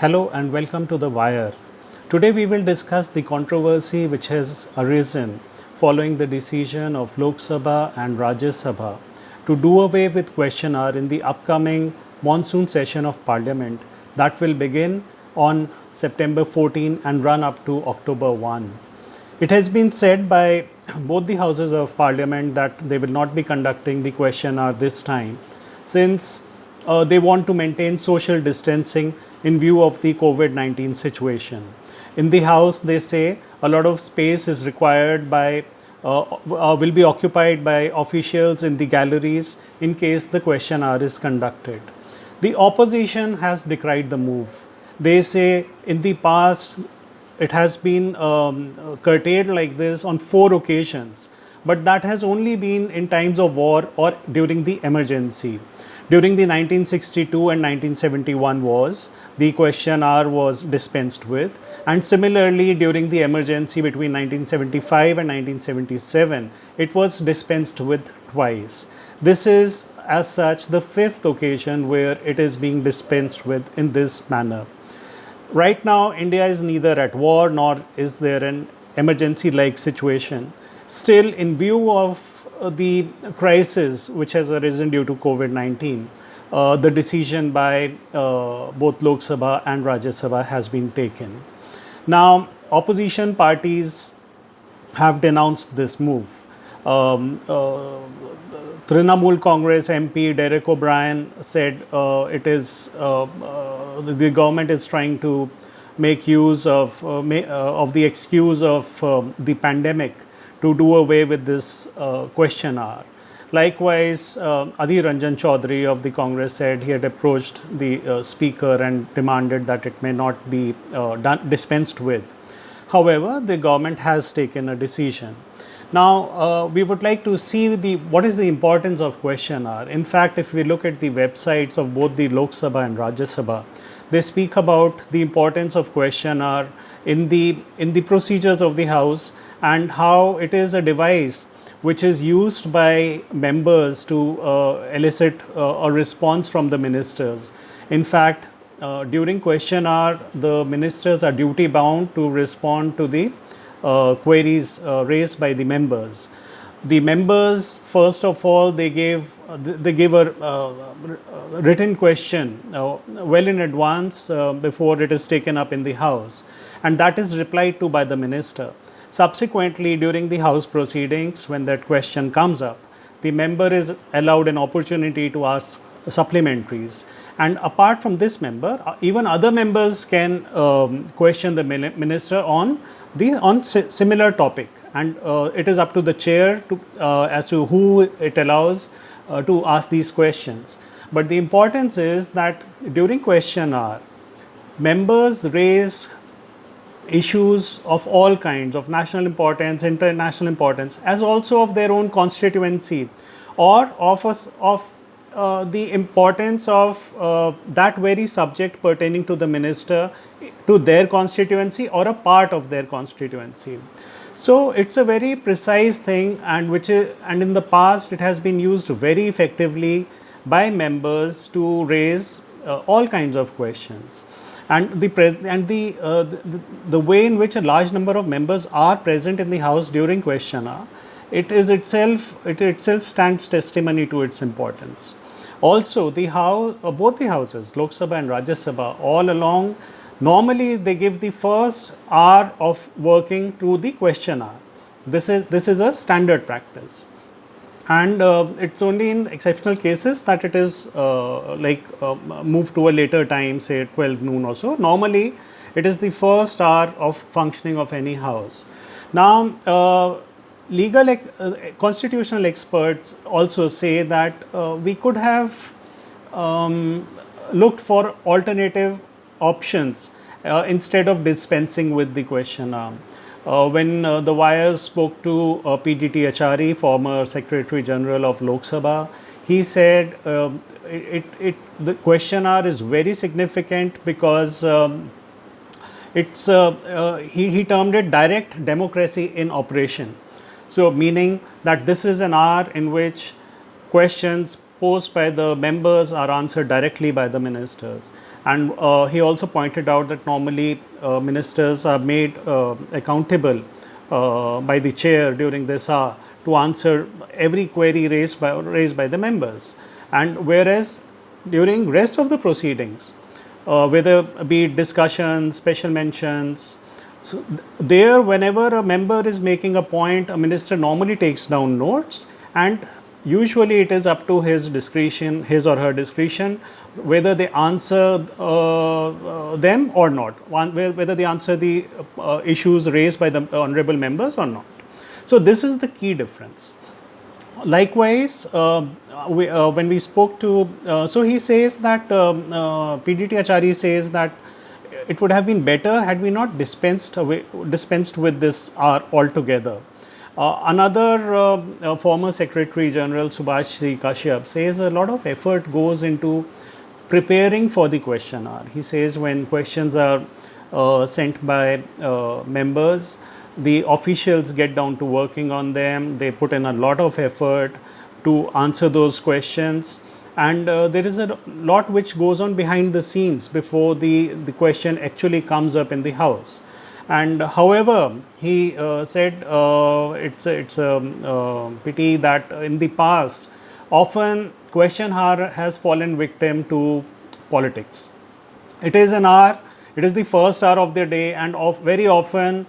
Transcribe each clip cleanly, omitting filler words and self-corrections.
Hello and welcome to The Wire. Today we will discuss the controversy which has arisen following the decision of Lok Sabha and Rajya Sabha to do away with question hour in the upcoming monsoon session of Parliament that will begin on September 14 and run up to October 1. It has been said by both the houses of Parliament that they will not be conducting the question hour this time since they want to maintain social distancing in view of the COVID-19 situation. In the House, they say a lot of space is required will be occupied by officials in the galleries in case the question hour is conducted. The opposition has decried the move. They say in the past it has been curtailed like this on 4 occasions, but that has only been in times of war or during the emergency. During the 1962 and 1971 wars, the question hour was dispensed with, and similarly during the emergency between 1975 and 1977, it was dispensed with twice. This is, as such, the 5th occasion where it is being dispensed with in this manner. Right now, India is neither at war nor is there an emergency like situation. Still, in view of the crisis which has arisen due to COVID-19, the decision by both Lok Sabha and Rajya Sabha has been taken. Now, opposition parties have denounced this move. Trinamool Congress MP Derek O'Brien said the government is trying to make use of the excuse of the pandemic to do away with this question hour. Likewise, Adhir Ranjan Chaudhary of the Congress said he had approached the speaker and demanded that it may not be dispensed with. However, the government has taken a decision. Now, we would like to see what is the importance of question hour. In fact, if we look at the websites of both the Lok Sabha and Rajya Sabha, they speak about the importance of question hour in the procedures of the House and how it is a device which is used by members to elicit a response from the ministers. In fact, during question hour, the ministers are duty bound to respond to the queries raised by the members. The members, first of all, they give a written question well in advance before it is taken up in the House, and that is replied to by the minister. Subsequently, during the House proceedings, when that question comes up, the member is allowed an opportunity to ask supplementaries. And apart from this member, even other members can question the minister on similar topic. And it is up to the chair as to who it allows to ask these questions. But the importance is that during question hour, members raise issues of all kinds, of national importance, international importance, as also of their own constituency, or of the importance of that very subject pertaining to the minister, to their constituency or a part of their constituency. So it's a very precise thing, and in the past it has been used very effectively by members to raise all kinds of questions. And the way in which a large number of members are present in the House during question hour, it itself stands testimony to its importance. Also, both the houses, Lok Sabha and Rajya Sabha, all along, normally they give the first hour of working to the question hour. This is a standard practice. And it's only in exceptional cases that it is moved to a later time, say 12 noon or so. Normally, it is the first hour of functioning of any house. Now, constitutional experts also say that we could have looked for alternative options instead of dispensing with the question hour. When the Wire spoke to PDT Achari, former Secretary General of Lok Sabha, he said the question hour is very significant because he termed it direct democracy in operation. So, meaning that this is an hour in which questions posed by the members are answered directly by the ministers. And he also pointed out that normally ministers are made accountable by the chair during this hour to answer every query raised by the members. And whereas during rest of the proceedings, whether be it discussions, special mentions, so there whenever a member is making a point, a minister normally takes down notes, and usually it is up to his discretion, his or her discretion, whether they answer them or not, whether they answer the issues raised by the honorable members or not. So this is the key difference. Likewise, when we spoke to, so he says that PDT Achari says that it would have been better had we not dispensed with this hour altogether. Another former Secretary General Subhash Sri Kashyap says a lot of effort goes into preparing for the question hour. He says when questions are sent by members, the officials get down to working on them, they put in a lot of effort to answer those questions, and there is a lot which goes on behind the scenes before the question actually comes up in the House. And however, he said it's a pity that in the past often question hour has fallen victim to politics. It is an hour, it is the first hour of the day, and very often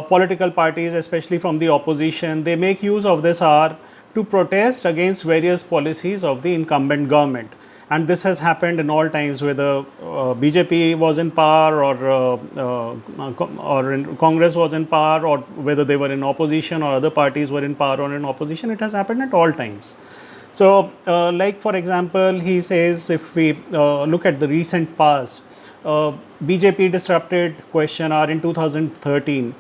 political parties, especially from the opposition, they make use of this hour to protest against various policies of the incumbent government. And this has happened in all times, whether BJP was in power or in Congress was in power, or whether they were in opposition or other parties were in power or in opposition. It has happened at all times. So like for example, he says if we look at the recent past, BJP disrupted question hour in 2013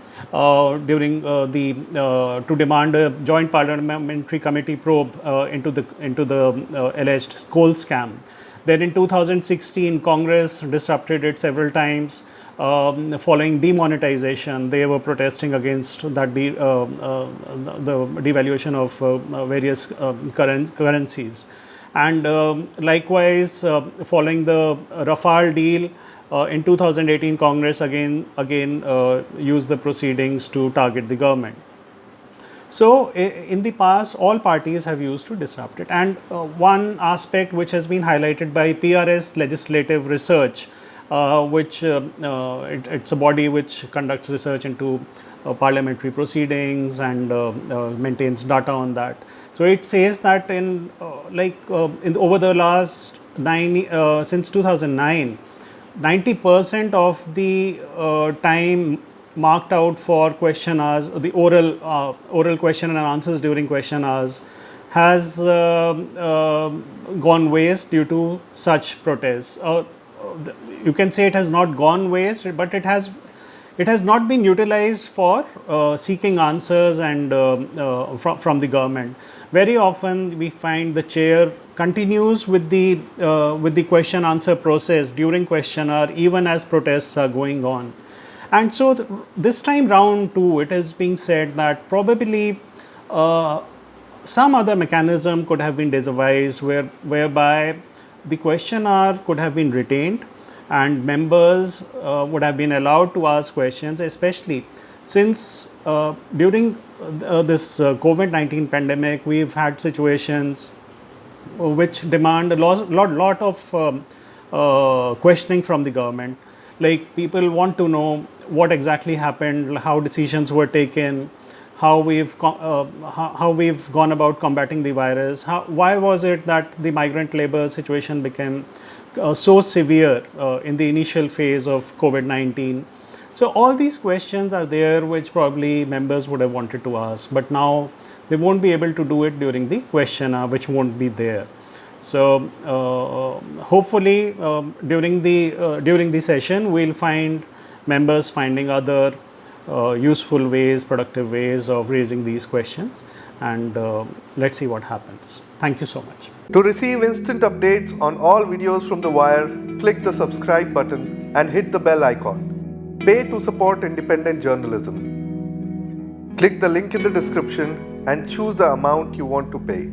during to demand a joint parliamentary committee probe into the alleged coal scam. Then in 2016, Congress disrupted it several times. Following demonetization, they were protesting against that the devaluation of various currencies. And likewise, following the Rafale deal, in 2018, Congress again used the proceedings to target the government. So in the past, all parties have used to disrupt it. And one aspect which has been highlighted by PRS Legislative Research, which it's a body which conducts research into parliamentary proceedings and maintains data on that. So it says that in over the last since 2009, 90% of the time marked out for question hours, the oral question and answers during question hours, has gone waste due to such protests. You can say it has not gone waste, but it has not been utilized for seeking answers and from the government. Very often we find the chair continues with the question answer process during question hour, even as protests are going on. And so this time round too, it is being said that probably some other mechanism could have been devised whereby the question hour could have been retained and members would have been allowed to ask questions, especially since during this COVID-19 pandemic, we've had situations which demand a lot of questioning from the government. Like people want to know what exactly happened, how decisions were taken, how we've gone about combating the virus, why was it that the migrant labor situation became so severe in the initial phase of COVID-19. So all these questions are there which probably members would have wanted to ask, but now they won't be able to do it during the question hour, which won't be there. So hopefully during the session we'll find members finding other useful ways, productive ways of raising these questions, and let's see what happens. Thank you so much. To receive instant updates on all videos from The Wire, click the subscribe button and hit the bell icon. Pay to support independent journalism. Click the link in the description and choose the amount you want to pay.